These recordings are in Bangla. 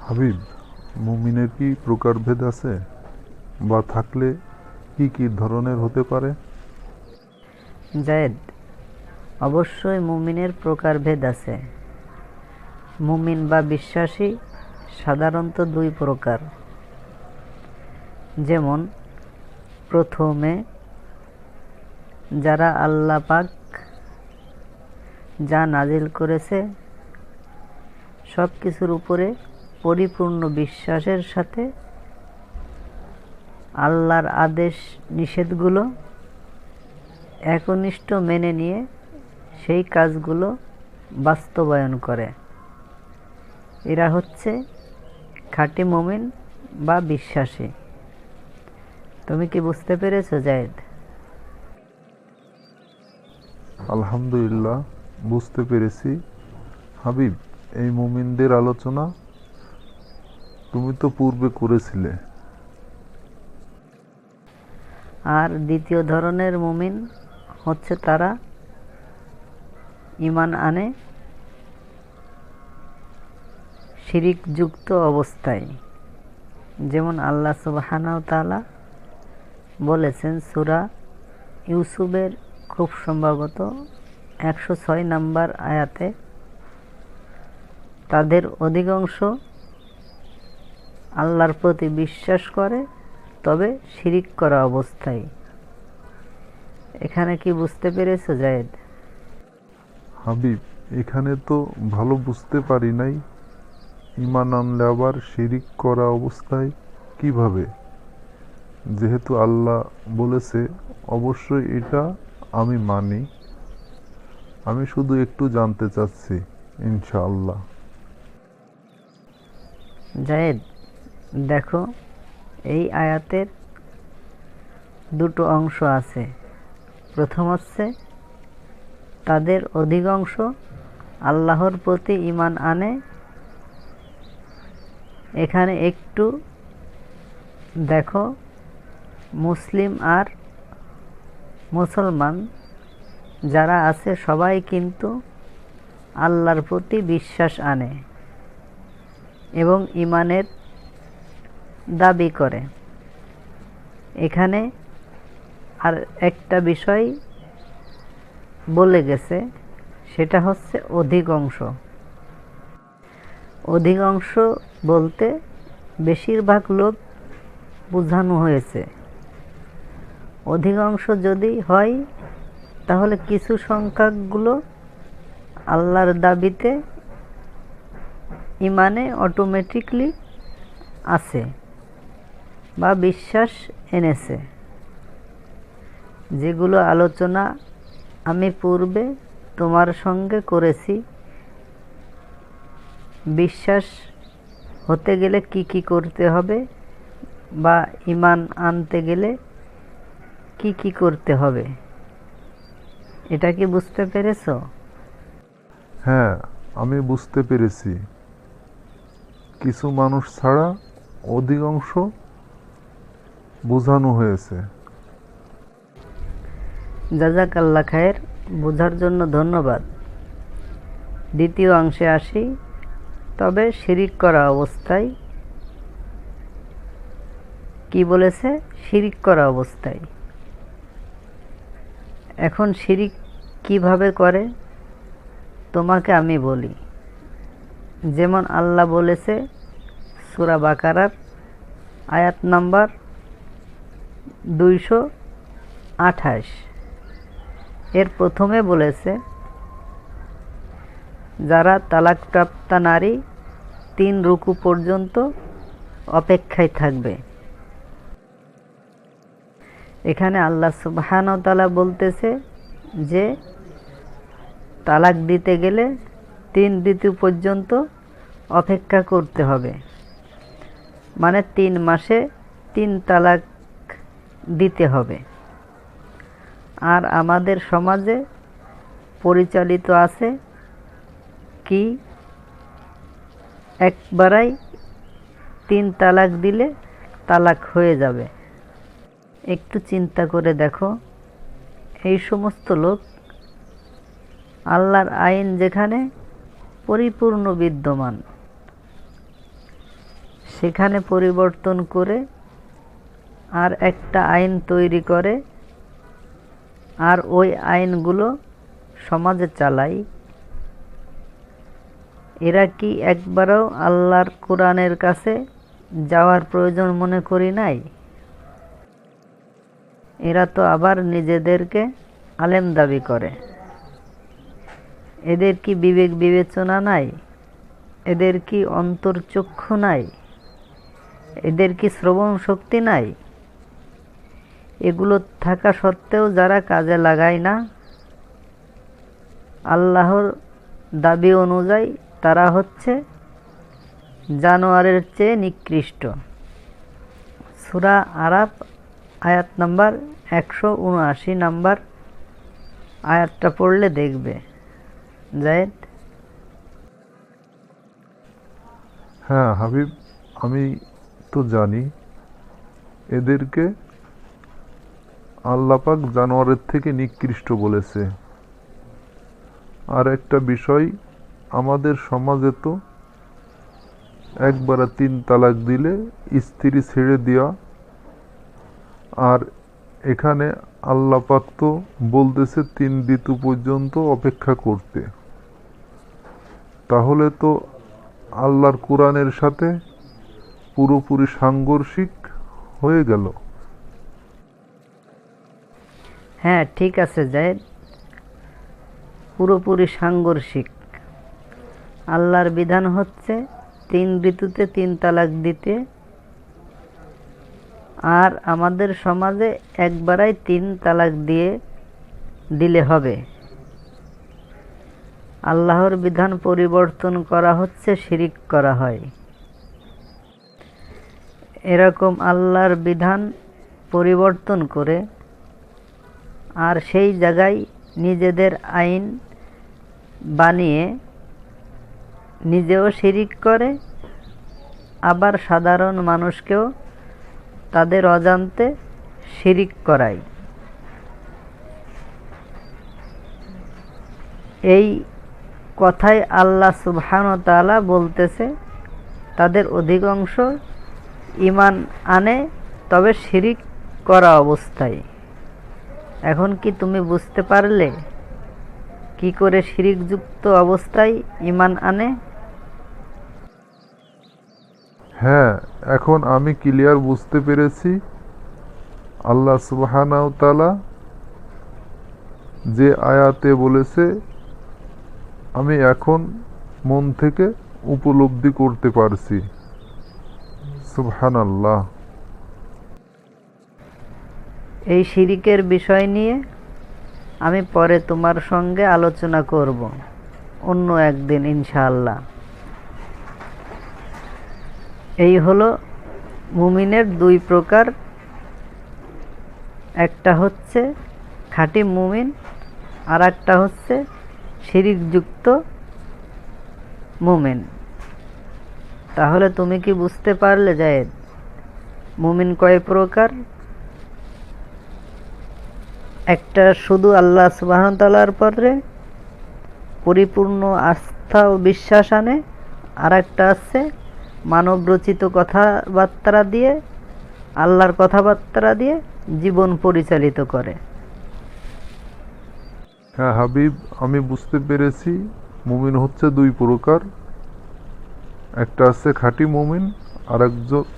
হাবিব, মুমিনের কি প্রকারভেদ আছে, বা থাকলে কি কি ধরনের হতে পারে? জায়েদ, অবশ্যই মুমিনের প্রকারভেদ আছে। মুমিন বা বিশ্বাসী সাধারণত দুই প্রকার। যেমন, প্রথমে যারা আল্লাহ পাক যা নাজিল করেছে সব কিছুর উপরে পরিপূর্ণ বিশ্বাসের সাথে আল্লাহর আদেশ নিষেধগুলো একনিষ্ঠ মেনে নিয়ে সেই কাজগুলো বাস্তবায়ন করে, এরা হচ্ছে খাঁটি মুমিন বা বিশ্বাসী। তুমি কি বুঝতে পেরেছো জায়েদ? আলহামদুলিল্লাহ, বুঝতে পেরেছি। হাবিব, এই মুমিনদের আলোচনা তুমি তো পূর্বে করেছিলে। আর দ্বিতীয় ধরনের মুমিন হচ্ছে তারা ঈমান আনে শিরিকযুক্ত অবস্থায়। যেমন আল্লাহ সুবহানাহু ওয়া তাআলা বলেছেন সূরা ইউসুফের খুব সম্ভবত 106 নম্বর আয়াতে, তাদের অধিকাংশ আল্লাহর প্রতি বিশ্বাস করে, তবে শিরিক করা অবস্থায়। এখানে কি বুঝতে পেরেছো জায়েদ? হাবিব, এখানে তো ভালো বুঝতে পারি নাই। ঈমান আনলে আবার শিরিক করা অবস্থায় কিভাবে? যেহেতু আল্লাহ বলেছে, অবশ্যই এটা আমি মানি। আমি শুধু একটু জানতে চাচ্ছি, ইনশাআল্লাহ। জায়েদ, দেখো, এই আয়াতের দুটো অংশ আছে। প্রথম হচ্ছে তাদের অধিকাংশ আল্লাহর প্রতি ঈমান আনে। এখানে একটু দেখো, মুসলিম আর মুসলমান যারা আছে সবাই কিন্তু আল্লাহর প্রতি বিশ্বাস আনে এবং ঈমানের দাবি করে। এখানে আর একটা বিষয় বলে গেছে, সেটা হচ্ছে অধিকাংশ। অধিকাংশ বলতে বেশিরভাগ লোক বোঝানো হয়েছে। অধিকাংশ যদি হয় তাহলে কিছু সংখ্যাগুলো আল্লাহর দাবিতে ঈমানে অটোমেটিকলি আছে বা বিশ্বাস এনেছে, যেগুলো আলোচনা আমি পূর্বে তোমার সঙ্গে করেছি। বিশ্বাস হতে গেলে কি কি করতে হবে, বা ঈমান আনতে গেলে কি কি করতে হবে, এটা কি বুঝতে পেরেছো? হ্যাঁ, আমি বুঝতে পেরেছি। কিছু মানুষ ছাড়া অধিকাংশ বোঝানো হয়েছে। জাযাকাল্লাহ খায়ের, বোঝার জন্য ধন্যবাদ। দ্বিতীয় অংশে আসি। তবে শিরিক করা অবস্থায় কি বলেছে? শিরিক করা অবস্থায়। এখন শিরিক কিভাবে করে তোমাকে আমি বলি। যেমন আল্লাহ বলেছে সূরা বাকারার আয়াত নাম্বার 228, এর প্রথমে বলেছে যারা তালাকপ্রাপ্তা নারী 3 রুকু পর্যন্ত অপেক্ষায় থাকবে। এখানে আল্লাহ সুবহানাহু ওয়া তাআলা বলতেছে যে তালাক দিতে গেলে 3 ঋতু পর্যন্ত অপেক্ষা করতে হবে, মানে 3 মাসে 3 তালাক দিতে হবে। আর আমাদের সমাজে পরিচালিত আছে কি, একবারাই 3 তালাক দিলে তালাক হয়ে যাবে। একটু চিন্তা করে দেখো, এই সমস্ত লোক আল্লাহর আইন যেখানে পরিপূর্ণ বিদ্যমান, সেখানে পরিবর্তন করে আর একটা আইন তৈরি করে আর ওই আইনগুলো সমাজে চালায়, এরা কি একবারও আল্লাহর কোরআনের কাছে যাওয়ার প্রয়োজন মনে করি নাই? এরা তো আবার নিজেদেরকে আলেম দাবি করে। এদের কি বিবেক বিবেচনা নাই? এদের কি অন্তর্চক্ষু নাই? এদের কি শ্রবণ শক্তি নাই? এগুলো থাকা সত্ত্বেও যারা কাজে লাগায় না, আল্লাহর দাবি অনুযায়ী তারা হচ্ছে জানোয়ারের চেয়ে নিকৃষ্ট। সূরা আরাফ আয়াত নাম্বার 179 নাম্বার আয়াতটা পড়লে দেখবে। জায়েদ? হ্যাঁ হাবিব, আমি তো জানি এদেরকে আল্লাহ পাক জানোয়ারের থেকে নিকৃষ্ট বলেছে। আর একটা বিষয়, আমাদের সমাজে তো একবারে 3 তালাক দিলে স্ত্রী ছেড়ে দেওয়া, আর এখানে আল্লাহ পাক তো বলতেছে 3 ঋতু পর্যন্ত অপেক্ষা করতে। তাহলে তো আল্লাহর কোরআনের সাথে পুরোপুরি সাংঘর্ষিক হয়ে গেল। হ্যাঁ ঠিক আছে জায়েদ, পুরোপুরি সাংঘর্ষিক। আল্লাহর বিধান হচ্ছে 3 ঋতুতে 3 তালাক দিতে, আর আমাদের সমাজে একবারাই 3 তালাক দিলে হবে। আল্লাহর বিধান পরিবর্তন করা হচ্ছে শিরিক করা হয়। এরকম আল্লাহর বিধান পরিবর্তন করে আর সেই জায়গায় নিজেদের আইন বানিয়ে নিজেও শিরিক করে, আবার সাধারণ মানুষকেও তাদের অজান্তে শিরিক করায়। এই কথাই আল্লাহ সুবহানাহু ওয়া তাআলা বলতেছে, তাদের অধিকাংশ ঈমান আনে তবে শিরিক করা অবস্থায়। এখন কি তুমি বুঝতে পারলে কি করে শিরিকযুক্ত অবস্থায় ঈমান আনে? হ্যাঁ, এখন আমি ক্লিয়ার বুঝতে পেরেছি আল্লাহ সুবহানাহু ওয়া তাআলা যে আয়াতে বলেছে, আমি এখন মন থেকে উপলব্ধি করতে পারছি। সুবহানাল্লাহ। এই শিরিকের বিষয় নিয়ে আমি পরে তোমার সঙ্গে আলোচনা করব অন্য একদিন ইনশাআল্লাহ। এই হলো মুমিনের 2 প্রকার, একটা হচ্ছে খাঁটি মুমিন আর একটা হচ্ছে শিরিকযুক্ত মুমিন। তাহলে তুমি কি বুঝতে পারলে জায়েদ মুমিন কয় প্রকার? একটা শুধু আল্লাহ সুবহানাহু ওয়া তাআলার পরে পরিপূর্ণ আস্থা ও বিশ্বাস আনে, আর একটা আছে মানবরচিত কথাবার্তা দিয়ে, আল্লাহর কথাবার্তা দিয়ে জীবন পরিচালিত করে। হ্যাঁ হাবিব, আমি বুঝতে পেরেছি মুমিন হচ্ছে 2 প্রকার, একটা আছে খাঁটি মুমিন,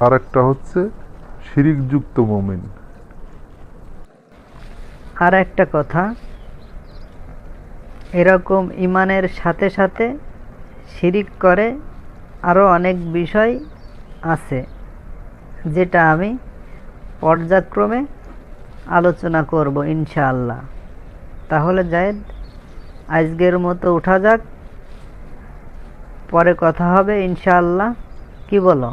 আর একটা হচ্ছে শিরিকযুক্ত মুমিন। আর একটা কথা, এরকম ঈমানের সাথে সাথে শিরিক করে আরও অনেক বিষয় আছে, যেটা আমি পর্যায়ক্রমে আলোচনা করব ইনশাআল্লাহ। তাহলে জায়েদ আজকের মতো উঠা যাক, পরে কথা হবে ইনশাআল্লাহ। কি বলো?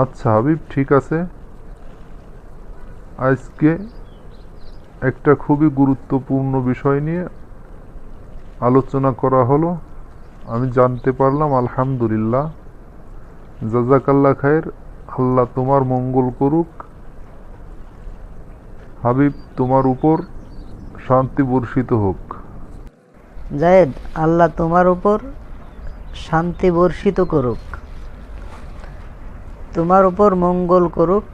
আচ্ছা হাবিব, ঠিক আছে। আজকে একটা খুবই গুরুত্বপূর্ণ বিষয় নিয়ে আলোচনা করা হলো, আমি জানতে পারলাম। আলহামদুলিল্লাহ, জাযাকাল্লাহ খায়ের। আল্লাহ তোমার মঙ্গল করুক। হাবিব, তোমার উপর শান্তি বর্ষিত হোক। জায়েদ, আল্লাহ তোমার উপর শান্তি বর্ষিত করুক, তোমার উপর মঙ্গল করুক,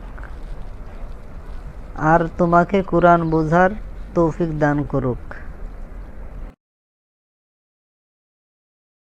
আর তোমাকে কুরআন বোঝার তৌফিক দান করুক।